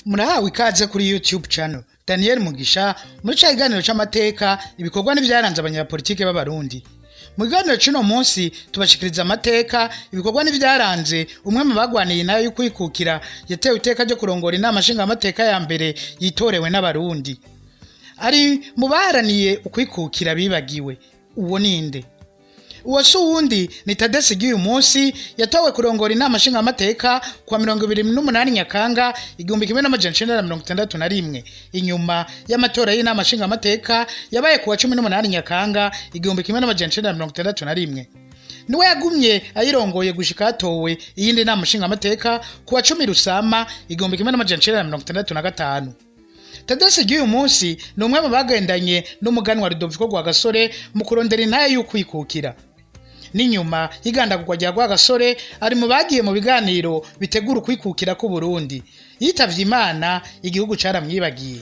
Murahawe ikaze kuri YouTube channel Daniel Mugisha muri cyaganiro c'amateka ibikorwa n'ivyaranze abanyapolitike b'abarundi. Mu kiganiro cy'uno munsi tubashikiriza amateka ibikorwa n'ivyaranze umwe mu bagwaniye nayo y'ukwikukira yatewe iteka ryo kurongora Inama Nshingamateka ya mbere yitorewe n'abarundi. Ari mu baharaniye ukwikukira bibagiwe. Uwo ninde? Uwo suwundi ni Thaddée Siryuyumusi yatowe kurongora Inama Nshingamateka kwa 28 Nyakanga 1961 inyuma y'amatora y'Inama Nshingamateka yabaye kuwa 18 Nyakanga 1961. Niwe yagumye ayirongoye gushika hatowe iyindi Nama Nshingamateka kuwa 10 Rusama 1965. Thaddée Siryuyumusi ni umwe mu bagendanye n'umuganwa Ludoviko Rwagasore mu kurondera intara y'ukwikukira. N'inyuma y'igandagurwa rya Rwagasore ari mu bagiye mu biganiro bitegura ukwikukira k'Uburundi. Yitavye Imana igihugu caramwibagiye.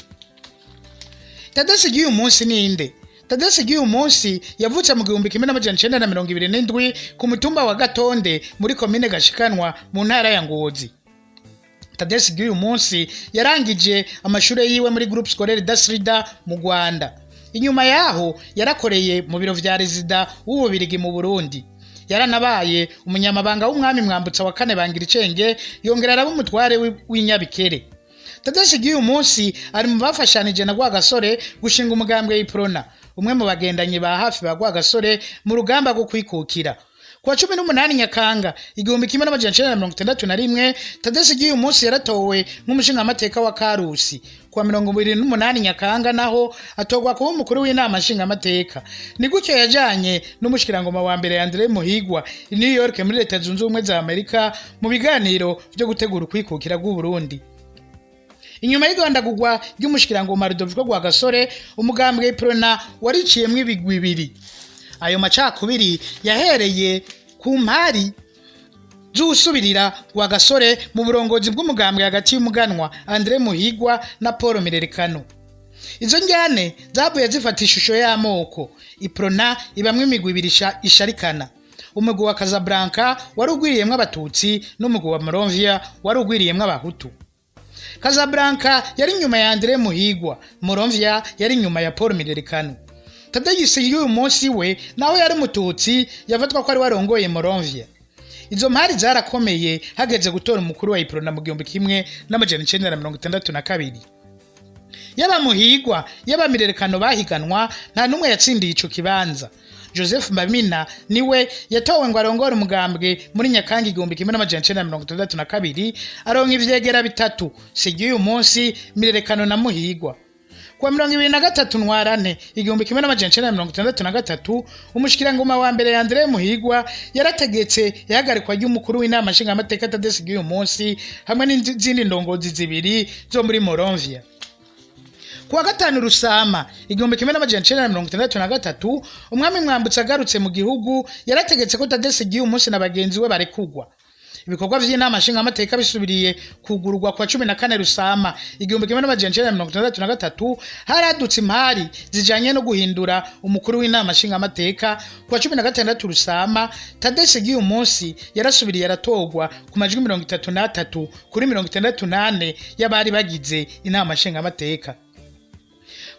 Thaddée Siryuyumusi ninde? Thaddée Siryuyumusi yavutse mu 1927 ku mutumba wa Gatonde muri komine Gashikanwa mu ntara ya Ngozi. Thaddée Siryuyumusi yarangije amashure yiwe muri Groupe Scolaire Rezida mu Rwanda. Inyuma yaho yarakoreye mu biro vya Rezida w'Ububirigi mu Burundi. Yaranabaye umunyamabanga w'umwami Mwambutsa IV Bangiricenge yongera araba umutware w'inyabikere. Thaddée Siryuyumusi ari mu bafashanije na Rwagasore gushinga umugambwe w'Iprona, umwe mu bagendanye ba hafi ba Rwagasore mu rugamba rwo kwikukira. Kwa 18 Nyakanga 1961 Thaddée Siryuyumusi yaratowe nk'umushingamateka wa Karusi. Kwa 28 Nyakanga naho atogwa kuba umukuru w'Inama Nshingamateka. Ni gutyo yajanye n'Umushikirangoma wa mbere André Muhirwa i New York muri Leta Zunze Ubumwe za Amerika mu biganiro byo gutegura ukwikukira bw'Uburundi. Inyuma y'igandagurwa ry'Umushikirangoma Ludoviko Rwagasore umugambwe w'Iprona wariciyemwe ibigwi bibiri. Ayo macakubiri yahereye ku mpari z'usubirira Rwagasore mu burongozi bw'umugambwe hagati y'umuganwa André Muhirwa na Paul Mirerekano. Izo njyane zavuye zifata ishusho y'amoko. Iprona ibamwe imigwi ibiri isharikana. Umugwi wa Casablanca wari ugwiriyemwe abatutsi n'umugwi wa Moronvia wari ugwiriyemwe abahutu. Casablanca yari nyuma ya André Muhirwa, Moronvia yari nyuma ya Paul Mirerekano. Thaddée Siryuyumusi we nawe yari mututsi yafatwa ko ari warongoye Moronvia. Izo mpari zarakomeye hageze gutora umukuru wa Iprona mu 1962. Yaba Muhirwa, Yaba Muhirwa bahiganwa nta numwe yatsindiye ico kibanza. Joseph Mbamina niwe yatowe ngo arongore umugambwe muri Nyakanga 1962 aronka ivyegera bitatu: Siryuyumusi, Muhirwa na Muhirwa. Kwa 2023 Ntwarante 1963 umushikirangoma wa mbere André Muhirwa yarategetse yahagarikwa ry'umukuru w'Inama Nshingamateka Thaddée Siryuyumusi hamwe n'izindi ndongozi zibiri zo muri Moronvia. Kuwa 5 Rusama 1963 umwami Mwambutsa agarutse mu gihugu yarategetse ko Thaddée Siryuyumusi na bagenzi we barekugwa. Ibikorwa vy'Inama Nshingamateka bisubiriye kugururwa kwa 14 Rusama 1963 haradutse impari zijanye no guhindura umukuru w'Inama Nshingamateka. Kwa 16 Rusama Thaddée Siryuyumusi yarasubiriye aratogwa ku majwi 33 kuri 68 y'abari bagize Inama Nshingamateka.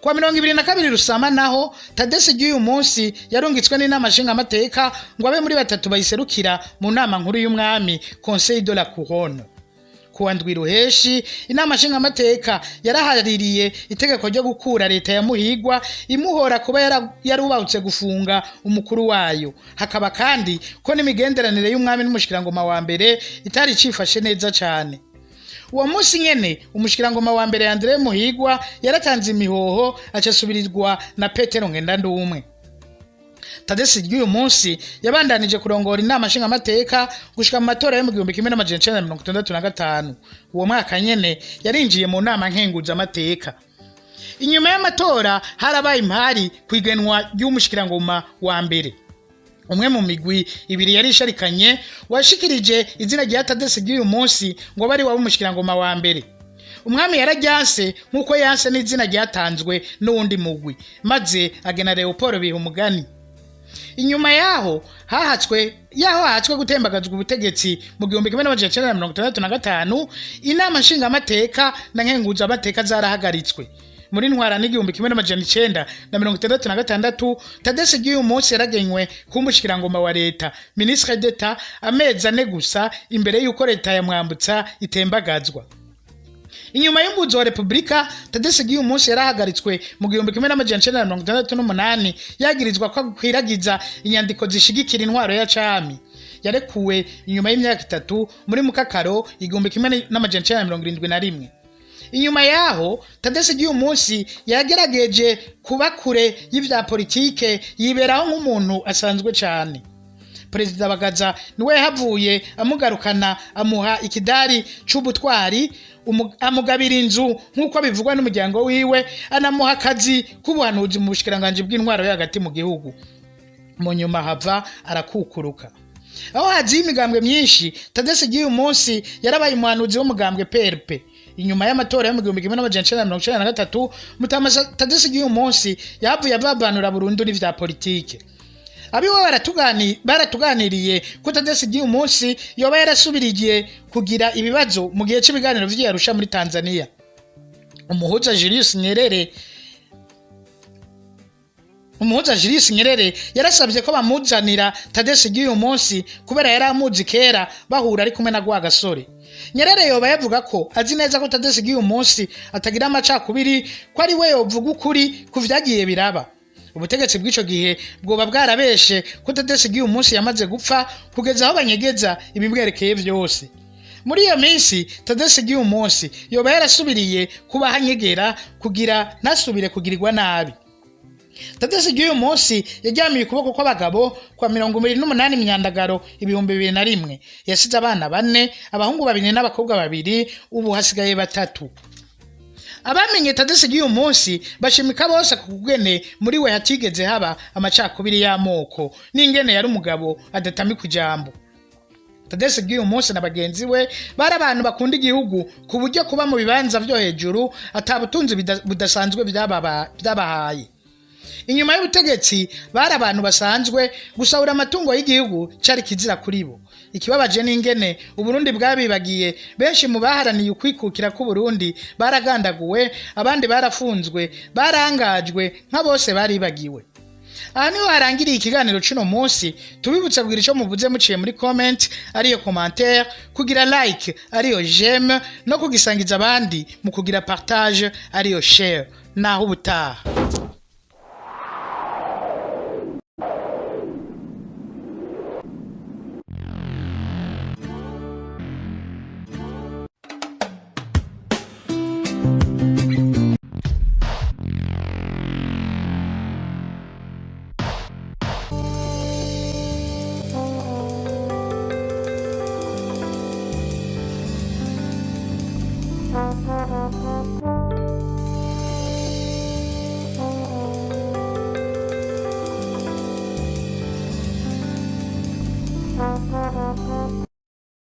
Kwa 22 Rusama naho Thaddée Siryuyumusi yarungitswe n'Inama Nshingamateka ngo abe muri batatu bayiserukira mu nama nkuru y'umwami Conseil de la Couronne. Kuwa ndwi Ruheshi Inama Nshingamateka yarahaririye itegeko ryo gukura leta ya Muhirwa imuhora kuba yarubahutse gufunga umukuru wayo. Hakaba kandi ko n'imigenderanire y'umwami n'umushikirangoma wa mbere itari cifashe neza cyane. Uwo munsi nyene umushikirangoma wa mbere André Muhirwa yaratanze imihoho acasubirizwa na Petero Ngendandumwe. Thaddée Siryuyumusi yabandanije kurongora Inama Nshingamateka gushika mu matora yo mu 1965. Uwo mwaka nyene yarinjiye mu nama nkenguzamateka. Inyuma y'amatora harabaye impari kwigenwa y'umushikirangoma wa mbere. Umwe mu migwi ibiri yari isharikanye washikirije izina rya Thaddée Siryuyumusi ngo bari wa umushikirangoma wa mbere. Umwami yarajyanse nkuko yanse n'izina ryatanzwe n'undi mugwi maze agena Leopold biha umugani. Inyuma yaho hahatswe gutembagazwa ubutegetsi mu 1965 Inama Nshingamateka na nk'umushingamateka zarahagaritswe. Muri ntwara n'igihumbi 1966 Thaddée Siryuyumusi yaragenywe nk'umushyikirangoma wa leta ministre d'etat amezi ane gusa imbere y'uko leta ya Mwambutsa itembagazwa. Inyuma y'umuzo wa Republika Thaddée Siryuyumusi yarahagaritswe mu 1968 yagirizwa ko kwiragiza inyandiko zishigikira intwaro ya cami. Yarekuwe inyuma y'imyaka 3 muri Mukakaro 1971. Inyuma yaho Thaddée Siryuyumusi yagerageje kuba kure y'ivya politike yiberaho nk'umuntu asanzwe cyane. Prezida Bagaza niwe havuye amugarukana amuha ikidari c'ubutwari amugabira inzu nk'uko bivugwa n'umuryango wiwe anamuha akazi k'ubuhanuzi mu bushikiranganje bw'intwaro hagati mu gihugu. Mu nyuma hava arakukuruka. Aho hazi imigambwe myinshi Thaddée Siryuyumusi yarabaye umuhanuzi w'umugambwe PRP. Inyuma y'amatora yo mu 1993 mutama Thaddée Siryuyumusi yavuye ababanura Burundi n'ivya politike. Abiwe baratuganiriye ko Thaddée Siryuyumusi yoba yarasubiriye kugira ibibazo mu gihe cy'ibiganiro vy'Arusha muri Tanzania. Umuhuza Julius Nyerere yarasabye ko bamuzanira Thaddée Siryuyumusi kubera yari amuzi kera bahura ari kumwe na Rwagasore. Nyerere yoba yavuga ko azi neza ko Thaddée Siryuyumusi atagira amacakubiri ko ari we yovuga ukuri ku vyagiye biraba. Ubutegetsi bw'ico gihe bwoba bwarabeshe ko Thaddée Siryuyumusi yamaze gupfa kugeza aho banyegeza ibimwerekeye vyose. Muri iyo minsi Thaddée Siryuyumusi yoba yarasubiriye kuba hanyegera kugira ntasubire kugirirwa nabi. Thaddée Siryuyumusi yajyamiye ukuboko kw'abagabo kwa 28 Myandagaro 2001. Yasize abana 4, abahungu 2 n'abakobwa 2, ubu hasigaye 3. Abamenye Thaddée Siryuyumusi bashimika bose kugene muri we hatigeze haba amacakubiri y'amoko n'ingene yari umugabo adatami kujambo. Thaddée Siryuyumusi na bagenzi we bari abantu bakunda igihugu ku buryo kuba mu bibanza vyo hejuru atabutunzi budasanzwe byabahaye. Inyuma y'ubutegetsi bari abantu basanzwe gusahura amatungo y'igihugu cari kizira kuri bo. Ikibabaje n'ingene Uburundi bwabibagiye benshi mu baharaniye ukwikukira k'Uburundi baragandaguwe, abandi barafunzwe, barangajwe nka bose baribagiwe. Aha niho harangiriye ikiganiro c'uno munsi. Tubibutsa kugira ico muvuze muciye muri comment ariyo commentaire, kugira like ariyo j'aime no kugisangiza abandi mu kugira partage ariyo share. Naho ubutaha.